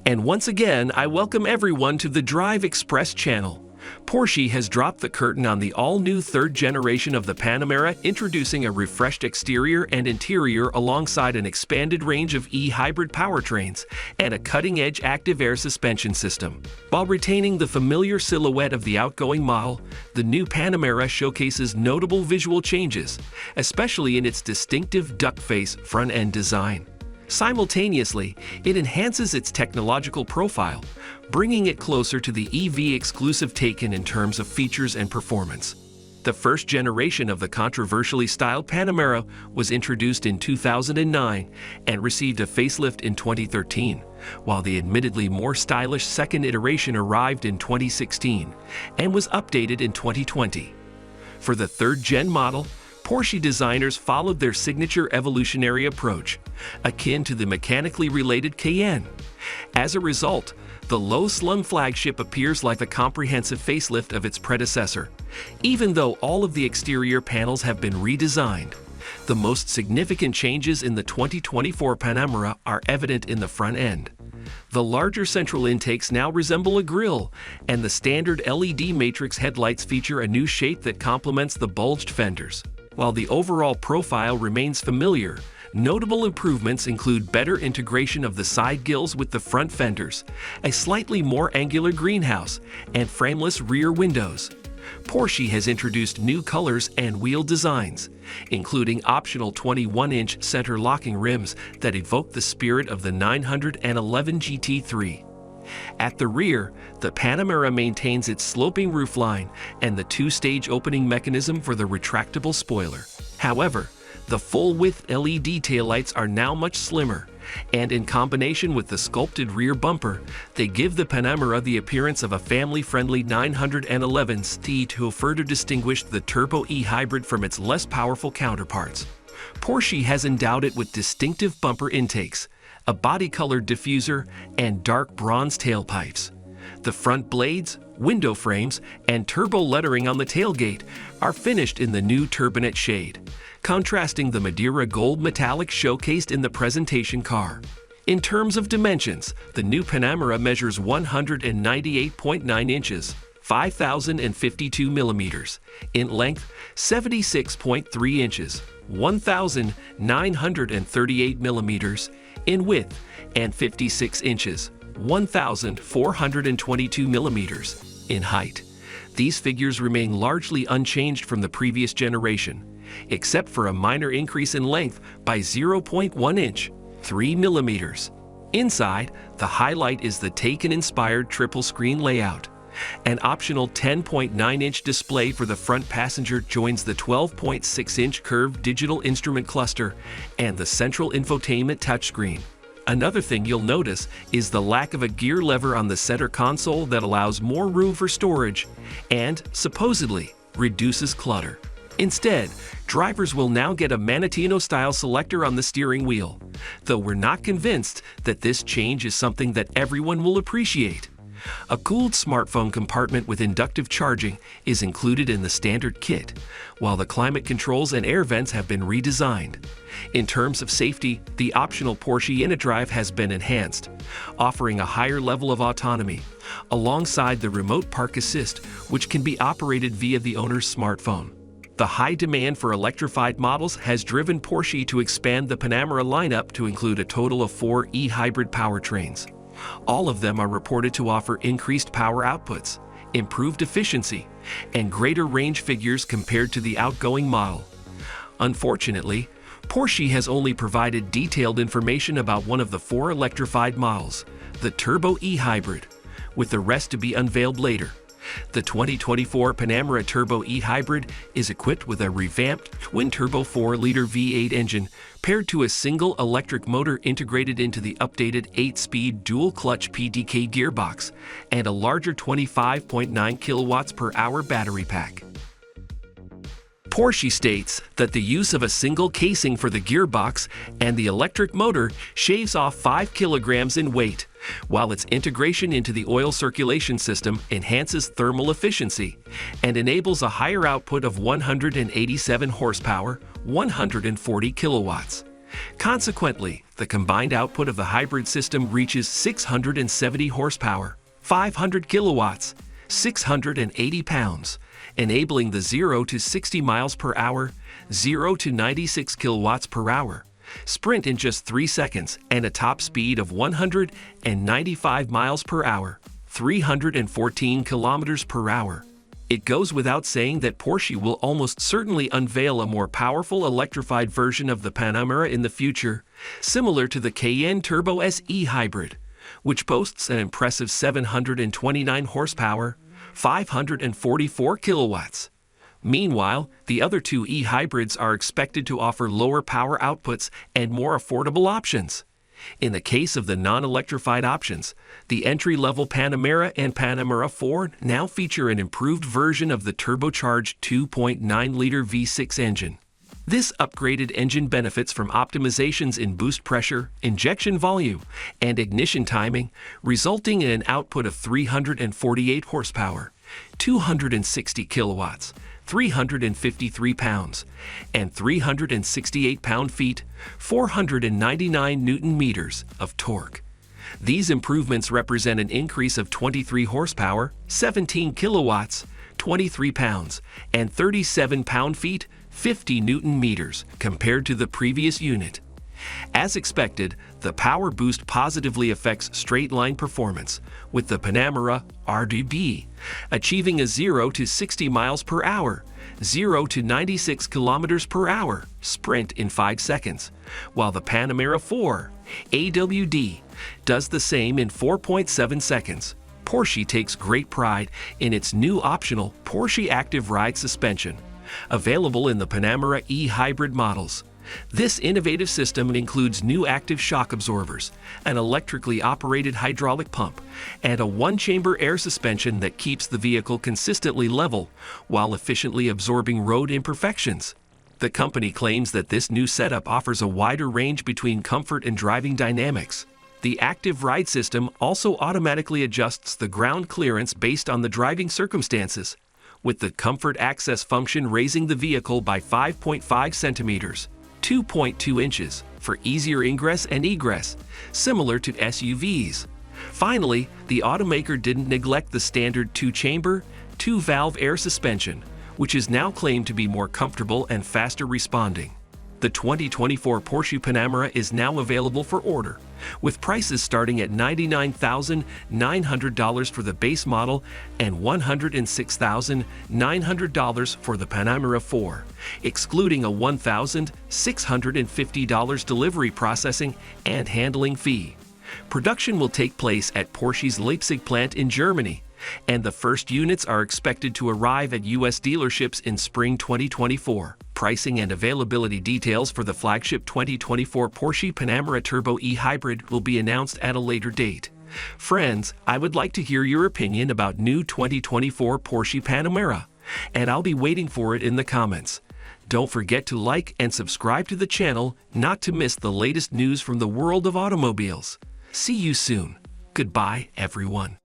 And once again, I welcome everyone to the DriveExpress channel. Porsche has dropped the curtain on the all-new third generation of the Panamera, introducing a refreshed exterior and interior alongside an expanded range of e-hybrid powertrains and a cutting-edge active air suspension system. While retaining the familiar silhouette of the outgoing model, the new Panamera showcases notable visual changes, especially in its distinctive duck-face front-end design. Simultaneously, it enhances its technological profile, bringing it closer to the EV-exclusive Taycan in terms of features and performance. The first generation of the controversially styled Panamera was introduced in 2009 and received a facelift in 2013, while the admittedly more stylish second iteration arrived in 2016 and was updated in 2020. For the third-gen model, Porsche designers followed their signature evolutionary approach, akin to the mechanically related Cayenne. As a result, the low-slung flagship appears like a comprehensive facelift of its predecessor, even though all of the exterior panels have been redesigned. The most significant changes in the 2024 Panamera are evident in the front end. The larger central intakes now resemble a grille, and the standard LED matrix headlights feature a new shape that complements the bulged fenders. While the overall profile remains familiar, notable improvements include better integration of the side grills with the front fenders, a slightly more angular greenhouse, and frameless rear windows. Porsche has introduced new colors and wheel designs, including optional 21-inch center locking rims that evoke the spirit of the 911 GT3. At the rear, the Panamera maintains its sloping roofline and the two-stage opening mechanism for the retractable spoiler. However, the full-width LED taillights are now much slimmer, and in combination with the sculpted rear bumper, they give the Panamera the appearance of a family-friendly 911 ST to further distinguish the Turbo e-hybrid from its less powerful counterparts. Porsche has endowed it with distinctive bumper intakes, a body-colored diffuser, and dark bronze tailpipes. The front blades, window frames, and turbo lettering on the tailgate are finished in the new turbinate shade, contrasting the Madeira gold metallic showcased in the presentation car. In terms of dimensions, the new Panamera measures 198.9 inches, 5,052 millimeters, in length 76.3 inches, 1,938 millimeters, in width, and 56 inches, 1,422 millimeters, in height. These figures remain largely unchanged from the previous generation, except for a minor increase in length by 0.1 inch, 3 millimeters. Inside, the highlight is the Taycan-inspired triple-screen layout. An optional 10.9-inch display for the front passenger joins the 12.6-inch curved digital instrument cluster and the central infotainment touchscreen. Another thing you'll notice is the lack of a gear lever on the center console that allows more room for storage and, supposedly, reduces clutter. Instead, drivers will now get a Manettino-style selector on the steering wheel, though we're not convinced that this change is something that everyone will appreciate. A cooled smartphone compartment with inductive charging is included in the standard kit, while the climate controls and air vents have been redesigned. In terms of safety, the optional Porsche InnoDrive has been enhanced, offering a higher level of autonomy, alongside the remote park assist, which can be operated via the owner's smartphone. The high demand for electrified models has driven Porsche to expand the Panamera lineup to include a total of 4 e-hybrid powertrains. All of them are reported to offer increased power outputs, improved efficiency, and greater range figures compared to the outgoing model. Unfortunately, Porsche has only provided detailed information about one of the 4 electrified models, the Turbo e-hybrid, with the rest to be unveiled later. The 2024 Panamera Turbo e-hybrid is equipped with a revamped twin-turbo 4-liter V8 engine paired to a single electric motor integrated into the updated 8-speed dual-clutch PDK gearbox and a larger 25.9 kilowatts per hour battery pack. Porsche states that the use of a single casing for the gearbox and the electric motor shaves off 5 kilograms in weight, while its integration into the oil circulation system enhances thermal efficiency and enables a higher output of 187 horsepower, 140 kilowatts. Consequently, the combined output of the hybrid system reaches 670 horsepower, 500 kilowatts, 680 pounds, enabling the 0 to 60 miles per hour, 0 to 96 kilowatts per hour sprint in just 3 seconds and a top speed of 195 miles per hour, 314 kilometers per hour. It goes without saying that Porsche will almost certainly unveil a more powerful electrified version of the Panamera in the future, similar to the Cayenne Turbo SE Hybrid, which boasts an impressive 729 horsepower, 544 kilowatts. Meanwhile, the other two e-hybrids are expected to offer lower power outputs and more affordable options. In the case of the non-electrified options, the entry-level Panamera and Panamera 4 now feature an improved version of the turbocharged 2.9-liter V6 engine. This upgraded engine benefits from optimizations in boost pressure, injection volume, and ignition timing, resulting in an output of 348 horsepower, 260 kilowatts, 353 pounds, and 368 pound-feet, 499 newton-meters of torque. These improvements represent an increase of 23 horsepower, 17 kilowatts, 23 pounds, and 37 pound-feet, 50 newton-meters compared to the previous unit. As expected, the power boost positively affects straight-line performance, with the Panamera RDB achieving a 0 to 60 miles per hour, 0 to 96 kilometers per hour sprint in 5 seconds, while the Panamera 4 AWD does the same in 4.7 seconds. Porsche takes great pride in its new optional Porsche Active Ride suspension, available in the Panamera e-hybrid models. This innovative system includes new active shock absorbers, an electrically operated hydraulic pump, and a one-chamber air suspension that keeps the vehicle consistently level while efficiently absorbing road imperfections. The company claims that this new setup offers a wider range between comfort and driving dynamics. The Active Ride system also automatically adjusts the ground clearance based on the driving circumstances, with the Comfort Access function raising the vehicle by 5.5 centimeters. 2.2 inches for easier ingress and egress, similar to SUVs. Finally, the automaker didn't neglect the standard 2-chamber, 2-valve air suspension, which is now claimed to be more comfortable and faster responding. The 2024 Porsche Panamera is now available for order, with prices starting at $99,900 for the base model and $106,900 for the Panamera 4, excluding a $1,650 delivery processing and handling fee. Production will take place at Porsche's Leipzig plant in Germany, and the first units are expected to arrive at U.S. dealerships in spring 2024. Pricing and availability details for the flagship 2024 Porsche Panamera Turbo e-Hybrid will be announced at a later date. Friends, I would like to hear your opinion about new 2024 Porsche Panamera, and I'll be waiting for it in the comments. Don't forget to like and subscribe to the channel not to miss the latest news from the world of automobiles. See you soon. Goodbye, everyone.